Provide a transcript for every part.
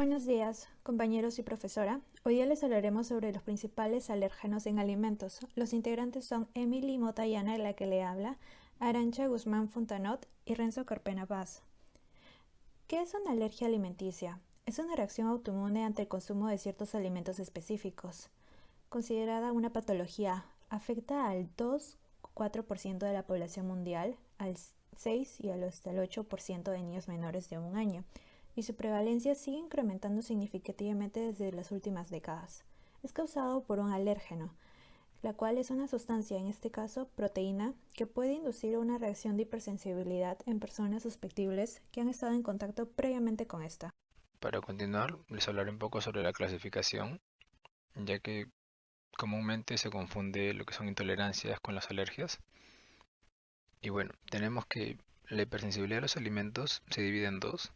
Buenos días, compañeros y profesora. Hoy día les hablaremos sobre los principales alérgenos en alimentos. Los integrantes son Emily Motayana, la que le habla, Arancha Guzmán Fontanot y Renzo Carpena Paz. ¿Qué es una alergia alimenticia? Es una reacción autoinmune ante el consumo de ciertos alimentos específicos. Considerada una patología, afecta al 2,4% de la población mundial, al 6 y hasta el 8% de niños menores de un año, y su prevalencia sigue incrementando significativamente desde las últimas décadas. Es causado por un alérgeno, la cual es una sustancia, en este caso proteína, que puede inducir una reacción de hipersensibilidad en personas susceptibles que han estado en contacto previamente con esta. Para continuar, les hablaré un poco sobre la clasificación, ya que comúnmente se confunde lo que son intolerancias con las alergias. Y bueno, tenemos que la hipersensibilidad a los alimentos se divide en dos.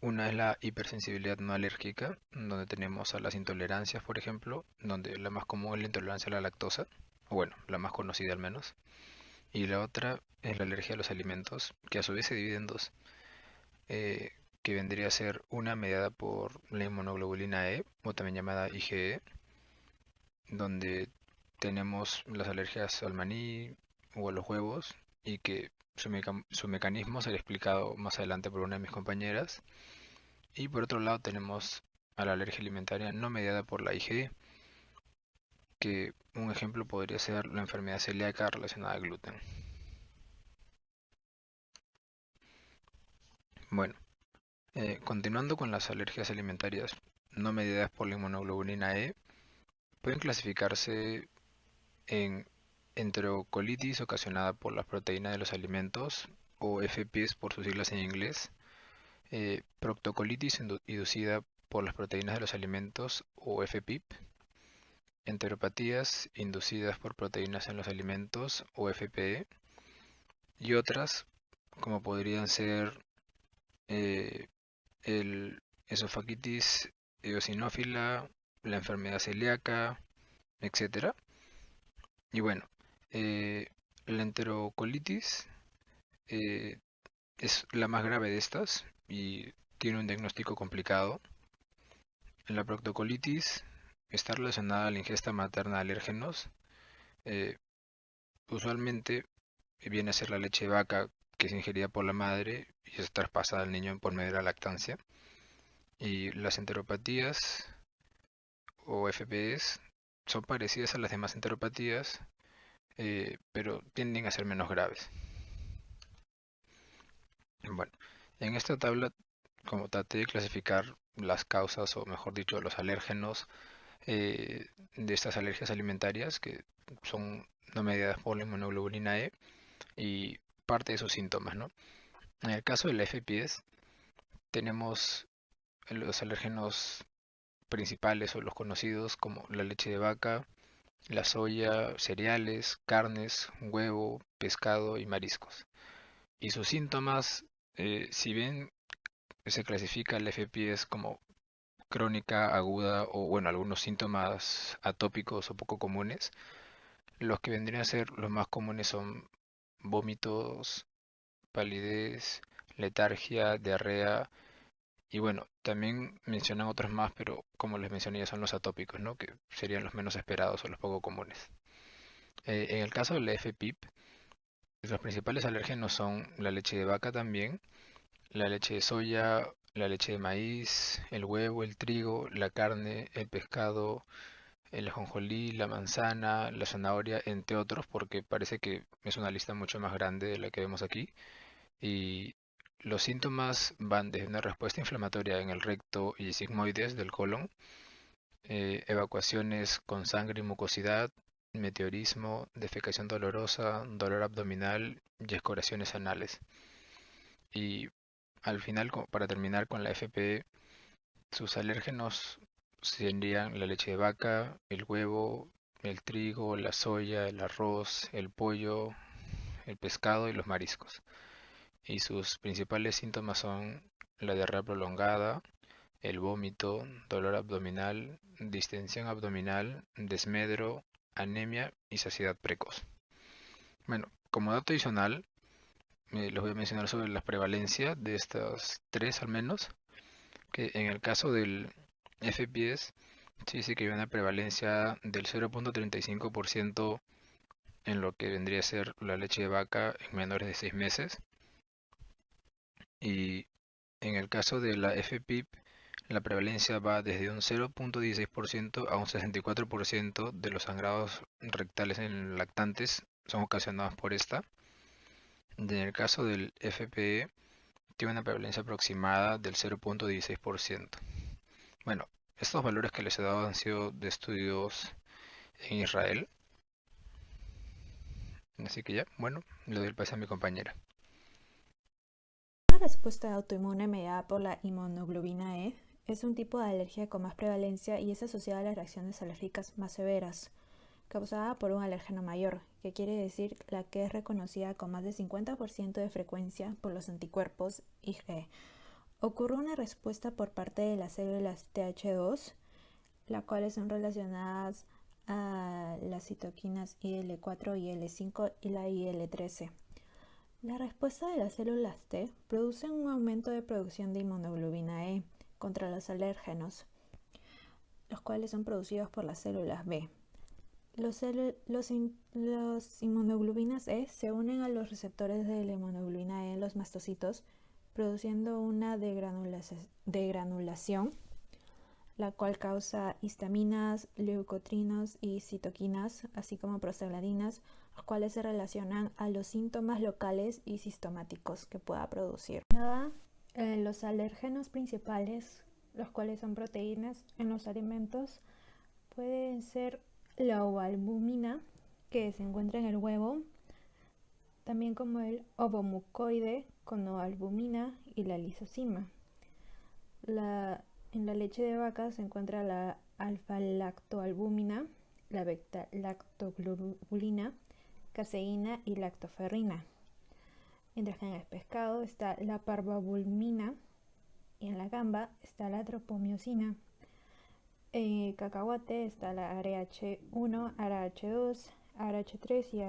Una es la hipersensibilidad no alérgica, donde tenemos a las intolerancias, por ejemplo, donde la más común es la intolerancia a la lactosa, o bueno, la más conocida al menos. Y la otra es la alergia a los alimentos, que a su vez se divide en dos. eh, que vendría a ser una mediada por la inmunoglobulina E, o también llamada IgE, donde tenemos las alergias al maní o a los huevos, y que su mecanismo será explicado más adelante por una de mis compañeras. Y por otro lado tenemos a la alergia alimentaria no mediada por la IgE, que un ejemplo podría ser la enfermedad celíaca relacionada al gluten. Bueno, continuando con las alergias alimentarias no mediadas por la inmunoglobulina E, pueden clasificarse en enterocolitis ocasionada por las proteínas de los alimentos, o FPs por sus siglas en inglés, proctocolitis inducida por las proteínas de los alimentos, o FPIP, enteropatías inducidas por proteínas en los alimentos, o FPE, y otras como podrían ser eh, el esofagitis eosinófila, la enfermedad celíaca, etcétera. Y bueno, eh, la enterocolitis eh, es la más grave de estas y tiene un diagnóstico complicado. La proctocolitis está relacionada a la ingesta materna de alérgenos. eh, Usualmente viene a ser la leche de vaca que es ingerida por la madre y es traspasada al niño por medio de la lactancia. Y las enteropatías o FPs son parecidas a las demás enteropatías, pero tienden a ser menos graves. Bueno, en esta tabla, como traté de clasificar las causas, o mejor dicho, los alérgenos de estas alergias alimentarias, que son no mediadas por la inmunoglobulina E, y parte de sus síntomas, ¿no? En el caso de la FPS, tenemos los alérgenos principales o los conocidos como la leche de vaca, la soya, cereales, carnes, huevo, pescado y mariscos. Y sus síntomas, si bien se clasifica el FPS como crónica, aguda o bueno, algunos síntomas atópicos o poco comunes, los que vendrían a ser los más comunes son vómitos, palidez, letargia, diarrea y bueno, también mencionan otros más, pero como les mencioné ya son los atópicos, ¿no? Que serían los menos esperados o los poco comunes. En el caso de la FPIP, los principales alérgenos son la leche de vaca también, la leche de soya, la leche de maíz, el huevo, el trigo, la carne, el pescado, el ajonjolí, la manzana, la zanahoria, entre otros, porque parece que es una lista mucho más grande de la que vemos aquí. Y los síntomas van desde una respuesta inflamatoria en el recto y sigmoides del colon, evacuaciones con sangre y mucosidad, meteorismo, defecación dolorosa, dolor abdominal y escoraciones anales. Y al final, para terminar con la FPE, sus alérgenos serían la leche de vaca, el huevo, el trigo, la soya, el arroz, el pollo, el pescado y los mariscos. Y sus principales síntomas son la diarrea prolongada, el vómito, dolor abdominal, distensión abdominal, desmedro, anemia y saciedad precoz. Bueno, como dato adicional, les voy a mencionar sobre la prevalencia de estas tres al menos. que en el caso del FPS se dice que hay una prevalencia del 0.35% en lo que vendría a ser la leche de vaca en menores de 6 meses. Y en el caso de la FPIP, la prevalencia va desde un 0.16% a un 64% de los sangrados rectales en lactantes son ocasionados por esta. Y en el caso del FPE, tiene una prevalencia aproximada del 0.16%. Bueno, estos valores que les he dado han sido de estudios en Israel. Así que ya, bueno, le doy el pase a mi compañera. Una respuesta autoinmune mediada por la inmunoglobina E es un tipo de alergia con más prevalencia y es asociada a las reacciones alérgicas más severas, causada por un alérgeno mayor, que quiere decir la que es reconocida con más de 50% de frecuencia por los anticuerpos IgE. Ocurre una respuesta por parte de las células Th2, las cuales son relacionadas a las citoquinas IL-4, IL-5 y la IL-13. La respuesta de las células T produce un aumento de producción de inmunoglobina E contra los alérgenos, los cuales son producidos por las células B. Los inmunoglobinas E se unen a los receptores de la inmunoglobina E en los mastocitos, produciendo una degranulación, la cual causa histaminas, leucotrinos y citoquinas, así como prostaglandinas, los cuales se relacionan a los síntomas locales y sistemáticos que pueda producir. Los alérgenos principales, los cuales son proteínas en los alimentos, pueden ser la ovalbumina, que se encuentra en el huevo, también como el ovomucoide con ovalbumina y la lisozima. En la leche de vaca se encuentra la alfa-lactoalbúmina, la beta-lactoglobulina, caseína y lactoferrina. Mientras que en el pescado está la parvabulmina y en la gamba está la tropomiosina. En cacahuate está la ARH1, ARH2, ARH3 y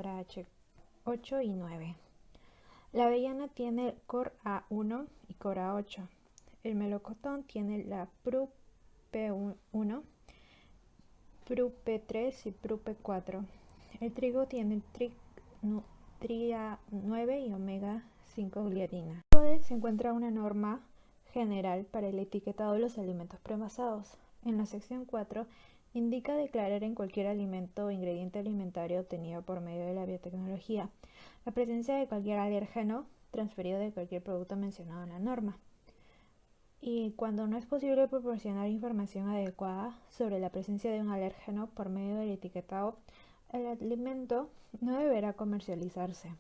ARH8 y 9. La avellana tiene COR-A1 y COR-A8. El melocotón tiene la PRUP1, PRUP3 y PRUP4. El trigo tiene TRIA9 y omega 5 gliadina. Se encuentra una norma general para el etiquetado de los alimentos preenvasados. En la sección 4 indica declarar en cualquier alimento o ingrediente alimentario obtenido por medio de la biotecnología la presencia de cualquier alérgeno transferido de cualquier producto mencionado en la norma. Y cuando no es posible proporcionar información adecuada sobre la presencia de un alérgeno por medio del etiquetado, el alimento no deberá comercializarse.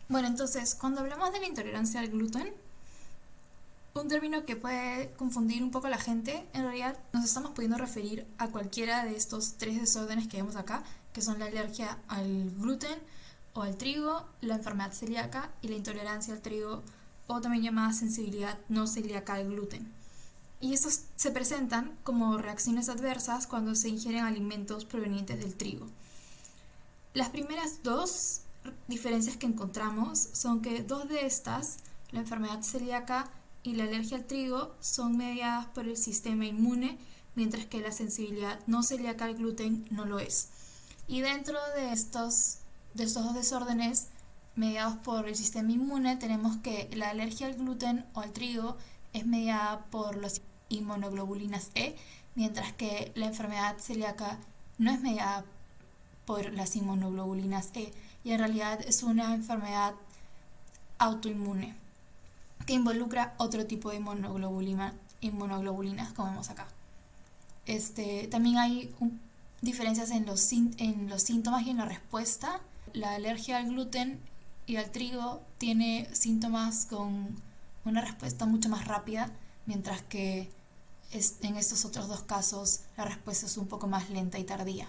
Bueno, entonces, cuando hablamos de la intolerancia al gluten, un término que puede confundir un poco a la gente, en realidad nos estamos pudiendo referir a cualquiera de estos 3 desórdenes que vemos acá, que son la alergia al gluten o al trigo, la enfermedad celíaca y la intolerancia al trigo, o también llamada sensibilidad no celíaca al gluten. Y estos se presentan como reacciones adversas cuando se ingieren alimentos provenientes del trigo. Las primeras 2 diferencias que encontramos son que 2 de estas, la enfermedad celíaca y la alergia al trigo, son mediadas por el sistema inmune, mientras que la sensibilidad no celíaca al gluten no lo es. Y dentro de estos 2 desórdenes mediados por el sistema inmune, tenemos que la alergia al gluten o al trigo es mediada por las inmunoglobulinas E, mientras que la enfermedad celíaca no es mediada por las inmunoglobulinas E, y en realidad es una enfermedad autoinmune que involucra otro tipo de inmunoglobulinas, como vemos acá. También hay diferencias en los síntomas y en la respuesta. La alergia al gluten y al trigo tiene síntomas con una respuesta mucho más rápida, mientras que en estos otros 2 casos la respuesta es un poco más lenta y tardía.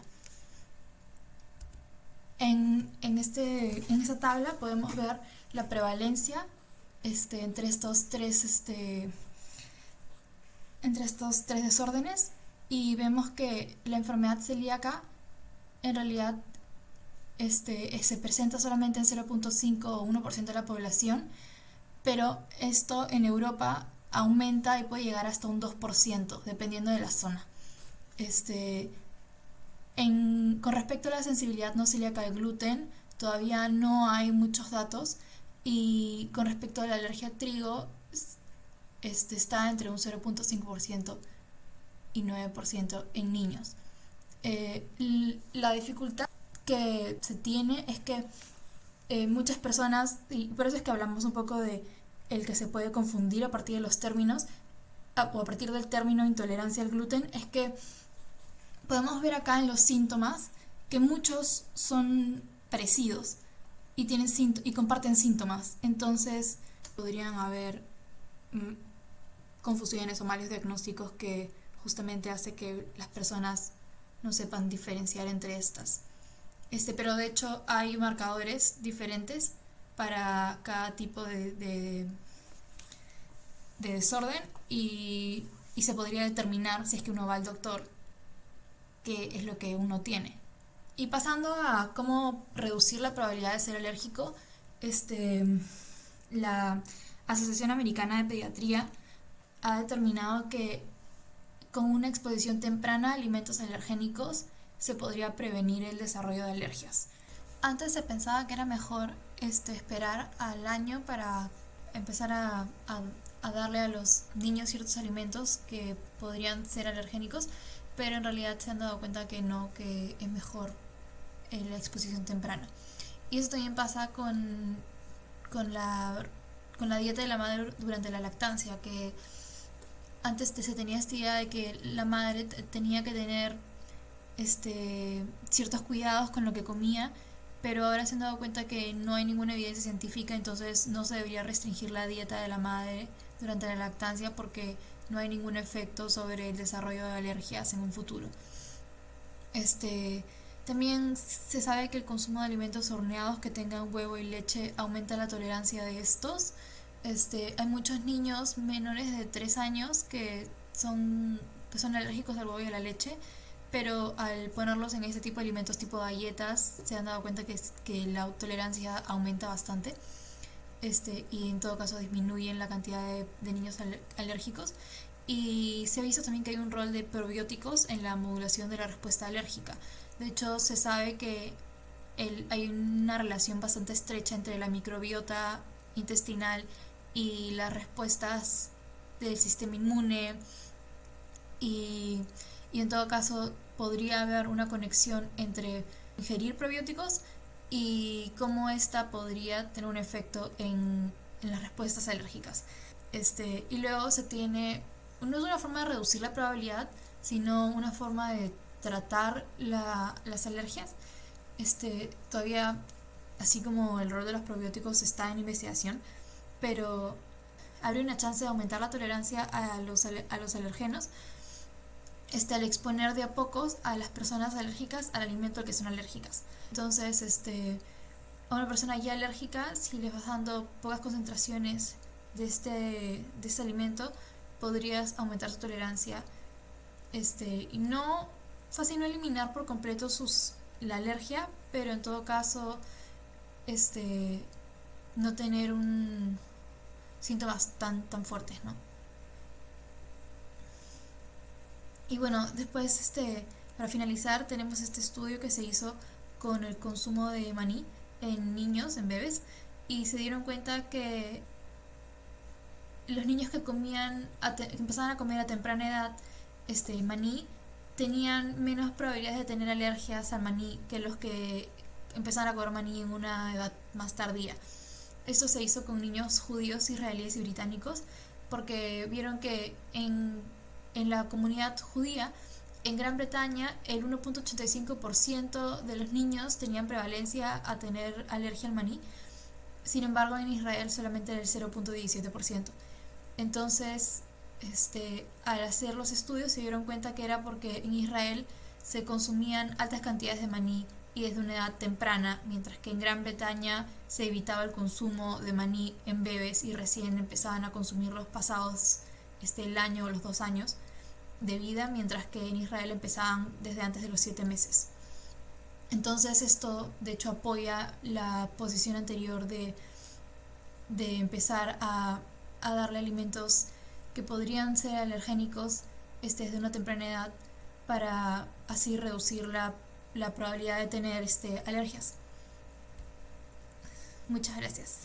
En esta tabla podemos ver la prevalencia entre estos 3 desórdenes, y vemos que la enfermedad celíaca en realidad se presenta solamente en 0.5 o 1% de la población, pero esto en Europa aumenta y puede llegar hasta un 2%, dependiendo de la zona. Con respecto a la sensibilidad no celíaca al gluten, todavía no hay muchos datos. Y con respecto a la alergia al trigo, está entre un 0.5% y 9% en niños. La dificultad que se tiene es que muchas personas, y por eso es que hablamos un poco de el que se puede confundir a partir de los términos, o a partir del término intolerancia al gluten, es que podemos ver acá en los síntomas que muchos son parecidos y comparten síntomas. Entonces podrían haber confusiones o malos diagnósticos que justamente hace que las personas no sepan diferenciar entre estas. Pero de hecho hay marcadores diferentes para cada tipo de desorden y se podría determinar si es que uno va al doctor qué es lo que uno tiene. Y pasando a cómo reducir la probabilidad de ser alérgico, la Asociación Americana de Pediatría ha determinado que con una exposición temprana a alimentos alergénicos se podría prevenir el desarrollo de alergias. Antes se pensaba que era mejor esperar al año para empezar a darle a los niños ciertos alimentos que podrían ser alergénicos, pero en realidad se han dado cuenta que no, que es mejor la exposición temprana. Y eso también pasa con la dieta de la madre durante la lactancia, que antes se tenía esta idea de que la madre tenía que tener ciertos cuidados con lo que comía, pero ahora se han dado cuenta que no hay ninguna evidencia científica, entonces no se debería restringir la dieta de la madre durante la lactancia porque no hay ningún efecto sobre el desarrollo de alergias en un futuro. También se sabe que el consumo de alimentos horneados que tengan huevo y leche aumenta la tolerancia de estos. Hay muchos niños menores de 3 años que son alérgicos al huevo y a la leche, pero al ponerlos en este tipo de alimentos tipo galletas se han dado cuenta que la tolerancia aumenta bastante, y en todo caso disminuyen la cantidad de niños alérgicos. Y se ha visto también que hay un rol de probióticos en la modulación de la respuesta alérgica. De hecho, se sabe que hay una relación bastante estrecha entre la microbiota intestinal y las respuestas del sistema inmune, y en todo caso podría haber una conexión entre ingerir probióticos y cómo esta podría tener un efecto en las respuestas alérgicas. Y luego se tiene, no es una forma de reducir la probabilidad, sino una forma de tratar las alergias. Todavía, así como el rol de los probióticos está en investigación, pero abre una chance de aumentar la tolerancia a los alergenos, al exponer de a pocos a las personas alérgicas al alimento al que son alérgicas. Entonces, a una persona ya alérgica, si les vas dando pocas concentraciones de este alimento, podrías aumentar su tolerancia, y no fácil no eliminar por completo la alergia, pero en todo caso no tener síntomas tan fuertes, ¿no? Y bueno, después para finalizar tenemos este estudio que se hizo con el consumo de maní en niños, en bebés, y se dieron cuenta que los niños que empezaban a comer a temprana edad maní tenían menos probabilidades de tener alergias al maní que los que empezaron a comer maní en una edad más tardía. Esto se hizo con niños judíos, israelíes y británicos, porque vieron que en la comunidad judía, en Gran Bretaña, el 1.85% de los niños tenían prevalencia a tener alergia al maní. Sin embargo, en Israel solamente el 0.17%. Entonces, al hacer los estudios se dieron cuenta que era porque en Israel se consumían altas cantidades de maní y desde una edad temprana, mientras que en Gran Bretaña se evitaba el consumo de maní en bebés y recién empezaban a consumirlos pasados el año o los 2 años de vida, mientras que en Israel empezaban desde antes de los 7 meses. Entonces esto de hecho apoya la posición anterior de empezar a darle alimentos que podrían ser alergénicos desde una temprana edad para así reducir la probabilidad de tener alergias. Muchas gracias.